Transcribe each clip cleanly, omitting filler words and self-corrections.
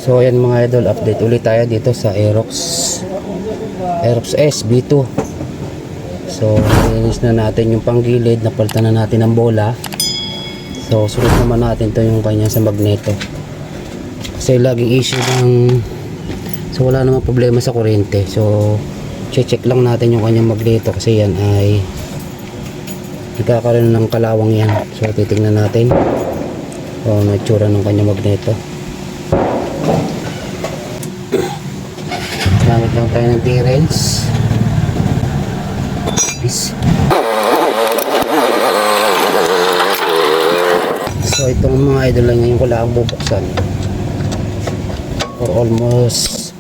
So ayan mga idol, update ulit tayo dito sa Aerox S B2. So nilinis na natin yung panggilid, napalitan na natin ang bola. So sunod naman natin to yung kanya sa magneto, kasi laging issue ng, so wala namang problema sa kuryente. So check lang natin yung kanyang magneto, kasi yan ay nagkakaroon ng kalawang yan. So titingnan natin kung ano itsura ng kanyang magneto. Gamit lang tayo ng clearance. Peace. So itong mga idol lang ngayon ko lang bubuksan for almost,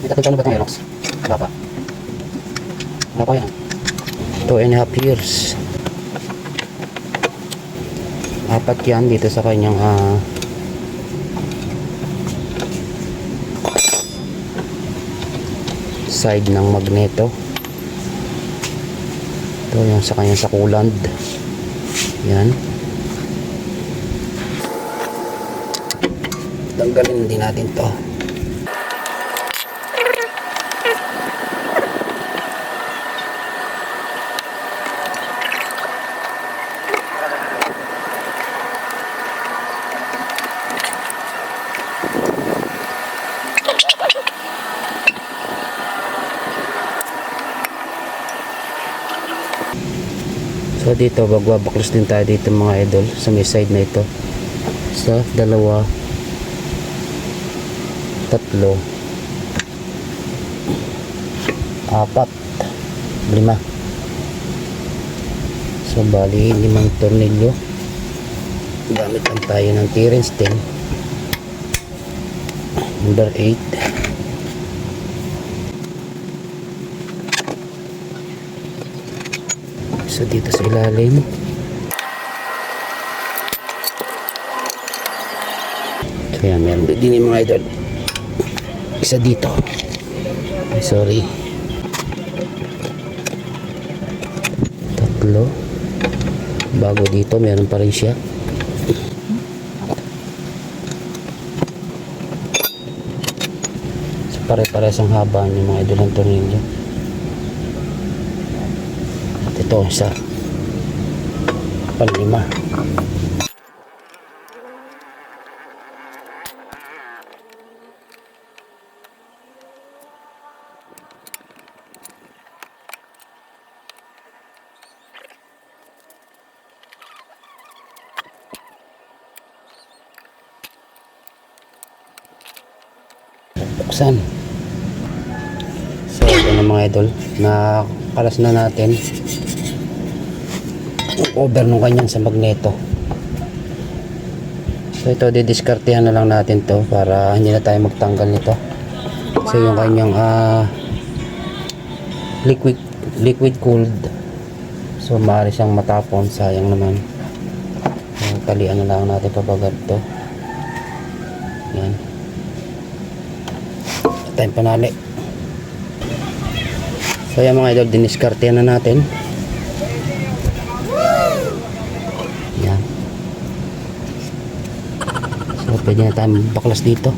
may tatagyan na ba itong Aerox? Wala pa yan, 2.5 years. Apat yan dito sa kanyang side ng magneto. Ito yung sa kanyang sakuland. Yan, tanggalin din natin to. So dito magbabaklos din tayo dito mga idol sa may side na ito. Sa dalawa, tatlo, apat, lima. So bali 5 tornilyo. Gamit lang tayo ng clearance din, number 8. So dito sa ilalim, so yan, meron din yung mga idol, isa dito, sorry, tatlo, bago dito meron pa rin siya. So pare-pares ang haba ng mga idol ng tornilyo. Ito sa panlima. Buksan. So ito na mga idol, nakalas na natin over nung kanyang sa magneto. So ito didiskartehan na lang natin to para hindi na tayo magtanggal nito. So yung kanyang liquid cooled, so maaari siyang matapon, sayang naman. So, talian na lang natin pabagat to. Yan, tayong panali. So yan mga idol, diniskartehan na natin. Yan. So pwede na tayo baklas dito.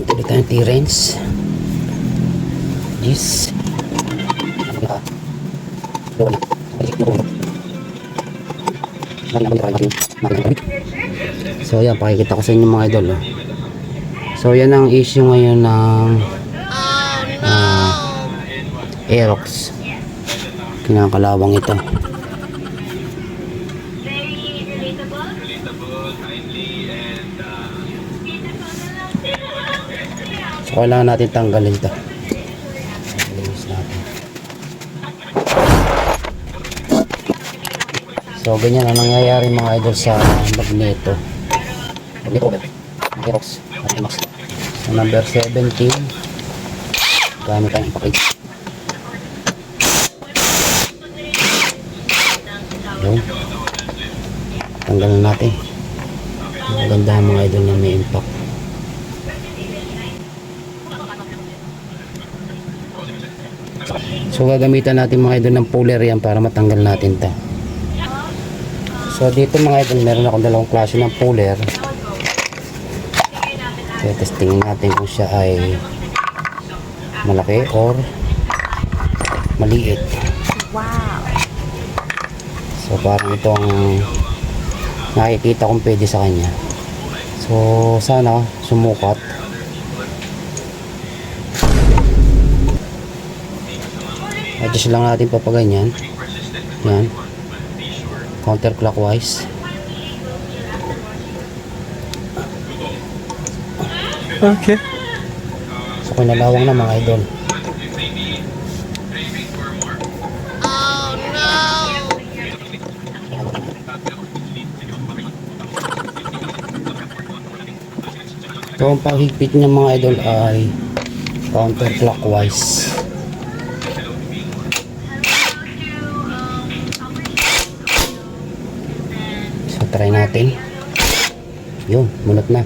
Dito tayo ng T-Range. Yes. So yan, pakikita ko sa inyo mga idol. So yan ang issue ngayon ng Aerox. Kinakalawang ito. So kailangan natin tanggalin ito. So ganyan ang nangyayari mga idol sa magneto. Aerox. So number 17. Gamit tayong package. Yun. Tanggalin natin. Maganda mga idol na may impact. So gagamitan natin mga idol ng puller yan para matanggal natin to. So dito mga idol, meron akong dalawang klase ng puller. So testingin natin kung siya ay malaki or maliit. Wow. So parang ito ang nakikita kong pwede sa kanya. So sana sumukat. Adjust lang natin papaganyan. Yan. Counterclockwise. Okay. So kinalawang na mga idol. So ang paghigpit niya mga idol ay counterclockwise. So try natin. Yun, munot na.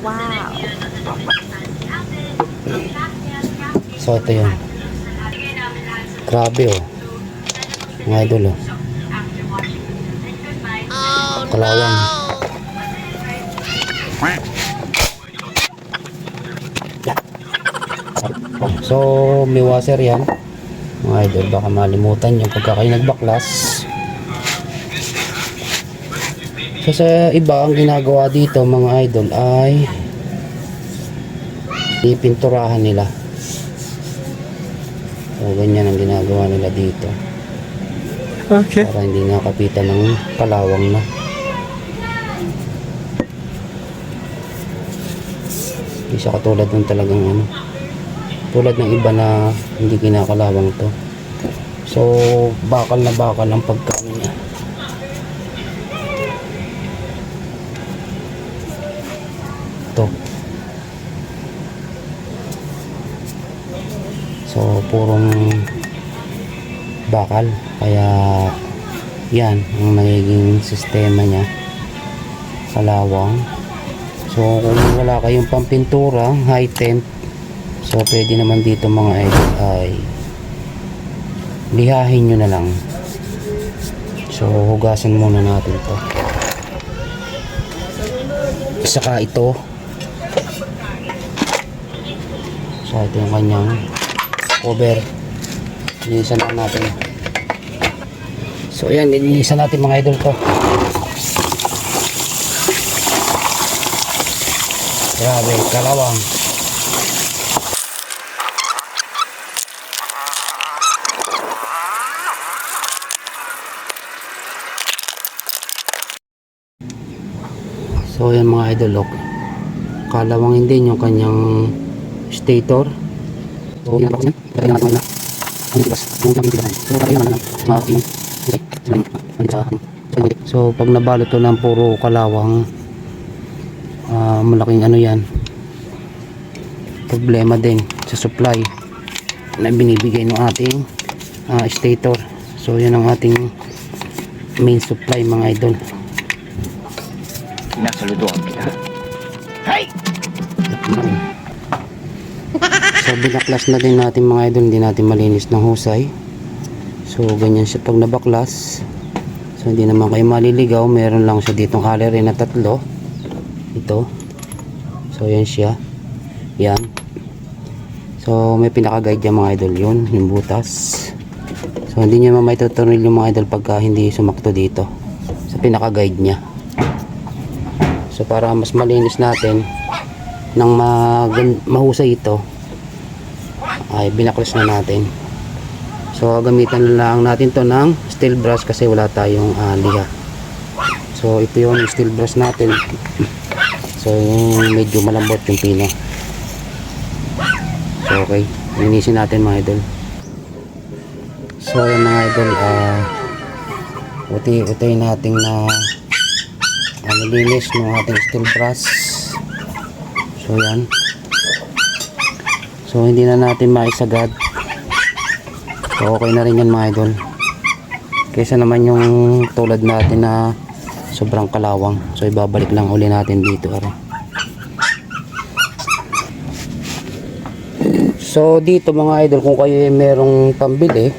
Wow. So ito yun. Grabe oh. Mga idol oh. Kalawang. So may washer yan. Mga idol, baka malimutan yung pagka kayo nagbaklas. So sa iba ang ginagawa dito mga idol ay ipinturahan nila. So ganyan ang ginagawa nila dito. Okay. Para hindi nakapitan ng kalawang na. Hindi siya katulad ng talagang ano. Tulad ng iba na hindi kinakalawang to. So bakal na bakal ang pagkain niya. Ito. So purong bakal, kaya yan ang nagiging sistema niya, kalawang. So kung wala kayong pampintura, high temp, so pwede naman dito mga idol ay lihahin nyo na lang. So hugasan muna natin to. Saka ito, so ito yung kanyang cover. Linisan lang natin. So yan, linisan natin mga idol to. Grabe, kalawang. So yan mga idol, look. Kalawangin din yung kanyang stator. So yan, lagyan natin na. So pag nabalot to ng puro kalawang, malaking ano yan, problema din sa supply na binibigay ng ating stator. So yan ang ating main supply mga idol. Nasaludoan kita. Hey! So binaklas na din natin mga idol, hindi natin malinis ng husay. So ganyan siya pag nabaklas. So hindi naman kayo maliligaw, meron lang siya ditong calorie na 3. Ito. So yan siya. Yan. So may pinaka-guide yan mga idol, yun, yung butas. So hindi nyo naman may tutorial yung mga idol pagka hindi sumakto dito sa pinaka-guide nya. So para mas malinis natin nang mahusay ito, ay binaklas na natin. So gamitan na lang natin to ng steel brush kasi wala tayong liha. So ito yung steel brush natin. So yung medyo malambot yung pino. So okay, linisin natin mga idol. So yung mga idol, uti-uti natin na nilinis ng ating steel brush. So yan. So hindi na natin maisagad. So okay na rin yan mga idol. Kaysa naman yung tulad natin na sobrang kalawang. So ibabalik lang uli natin dito. So dito mga idol, kung kayo merong pambili,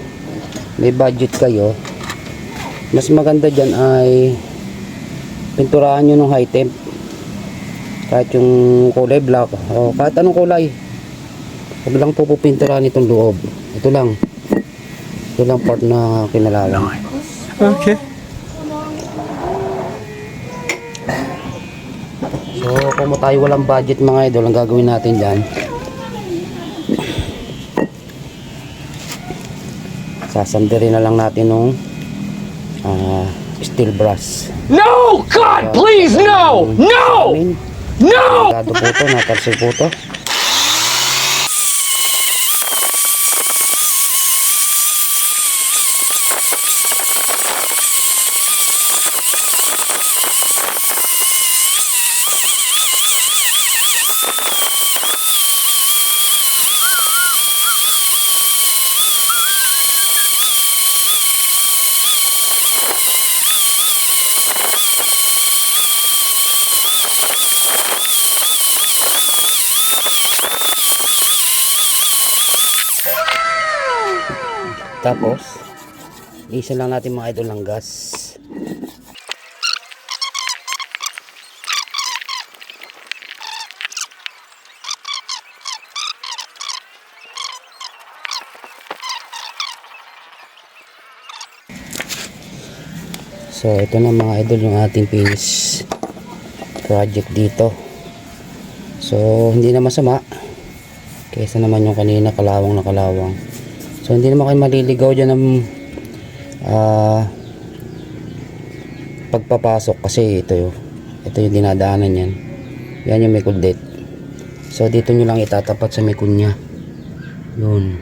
may budget kayo, Mas maganda dyan ay pinturahan nyo ng high temp. Kahit yung kulay black o kahit anong kulay. Huwag lang po pupinturahan itong loob. Ito lang part na kinalawan. Okay. So kung tayo walang budget mga idol, ang gagawin natin dyan, sasandirin na lang natin nung steel brass. No! God, please, no! No! No! Gado po to, natarsil po to. Tapos, isa lang natin mga idol ng gas. So, ito na mga idol yung ating finish project dito. So, hindi na masama. Kaysa naman yung kanina, kalawang na kalawang. So hindi naman kayo maliligaw dyan ng pagpapasok kasi ito yung dinadaanan yan. Yan yung may kuldit. So dito nyo lang itatapat sa may kunya. Yun.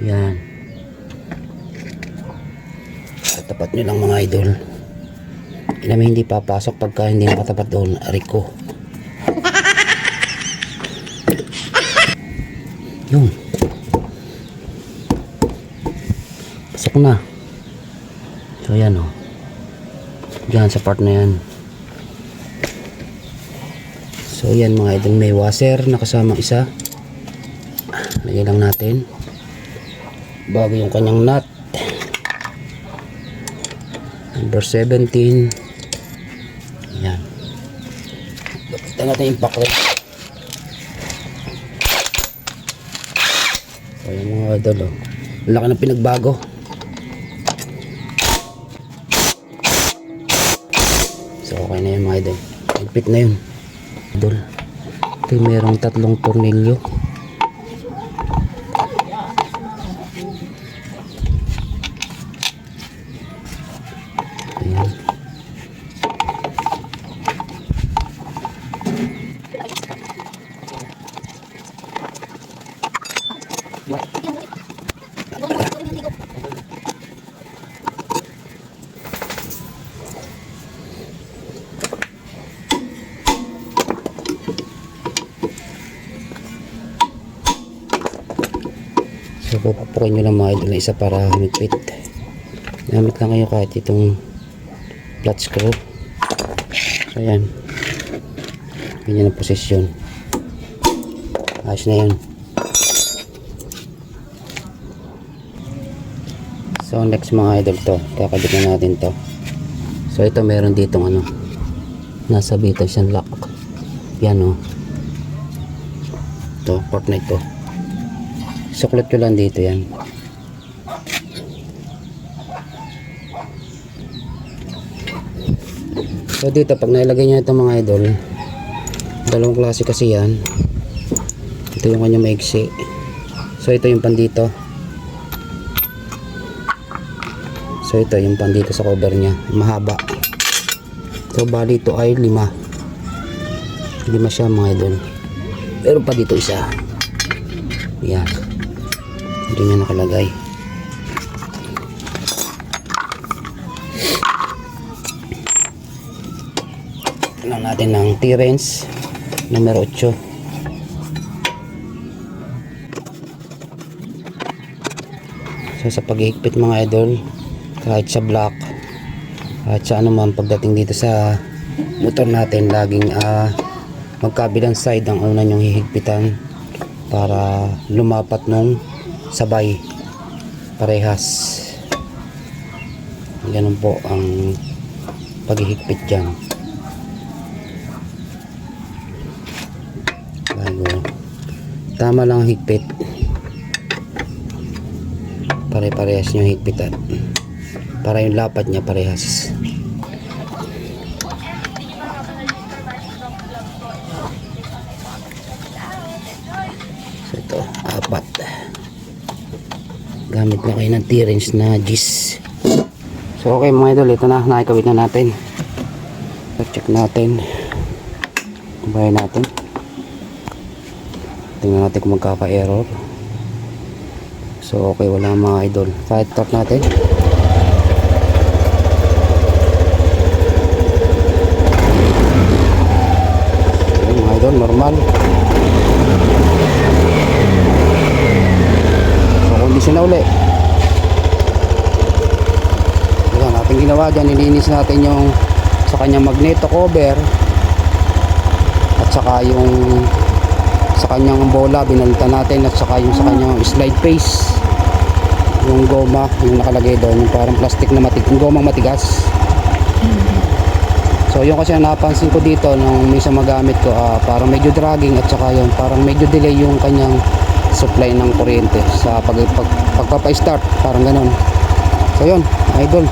Yan. Tatapat nyo lang mga idol. Namin hindi papasok pagka hindi nakatapat doon. Ariko. Yun. Pasok na. So yan o. Diyan sa part na yan. So yan mga idol, may washer na kasamang isa. Lagyan lang natin bago yung kanyang nut. Number 17. Yan. Bakita natin yung pack rin. So yan mga idol o. Laki ng pinagbago. So okay na yun mga idol. Higpit na yun idol. Ito merong 3 tornilyo. Ayan. So pupupukin nyo lang mga idol na isa para humigpit. Gamit lang kayo kahit itong flat screw. So yan. Ganyan ang posisyon. Ayos na yun. So next mga idol to, kakabit na natin to. So ito meron ditong nasa bita siyang lock. Yan o. Ito, port na ito. Suklot ko lang dito yan. So dito pag nailagay nyo ito mga idol, dalawang klase kasi yan. Ito yung kanya maigsi. So ito yung pandito. So ito yung pandito sa cover nya, mahaba. So bali ito ay 5 siya mga idol. Pero pa dito isa. Yan. Hindi niya nakalagay. Tignan natin ng T-wrench numero 8. So sa paghihigpit mga idol, kahit sa block, kahit sa anuman pagdating dito sa motor natin, laging magkabilang side ang una nyong hihigpitan para lumapat nung sabay parehas. Ganun po ang paghihigpit dyan. Bago tama lang ang higpit, pare-parehas nyo higpitan para yung lapat niya parehas. So ito, 4 gamit na kayo ng T-wrench na gis. So okay mga idol, ito na, nakikawit na natin. So check natin bayan natin, tingnan natin kung magkaka-error. So okay, wala mga idol. Kahit start natin. Okay, mga idol, normal. So kondisyon na uli. Ayan, ating ginawa dyan, nilinis natin yung sa kanyang magneto cover at saka yung sa kanyang bola, binalitan natin, at saka yung sa kanyang slide face, yung goma, yung nakalagay doon, yung parang plastic na yung gomang matigas. So yung kasi ang napansin ko dito nung minsan magamit ko, parang medyo dragging, at saka yung parang medyo delay yung kanyang supply ng kuryente sa pagpapa-start, parang ganun. So yun, idol,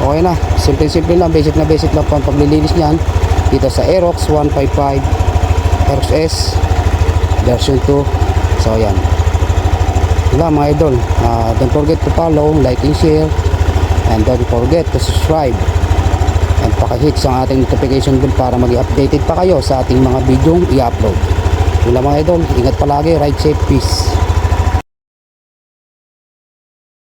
okay na, simple lang, basic lang po ang paglilinis niyan dito sa Aerox 155 Aerox S version 2. So yan, wala mga idol. Don't forget to follow, like and share, and don't forget to subscribe and pakihit sa ating notification bell para maging updated pa kayo sa ating mga video i-upload. Wala mga idol, ingat palagi, ride safe, peace.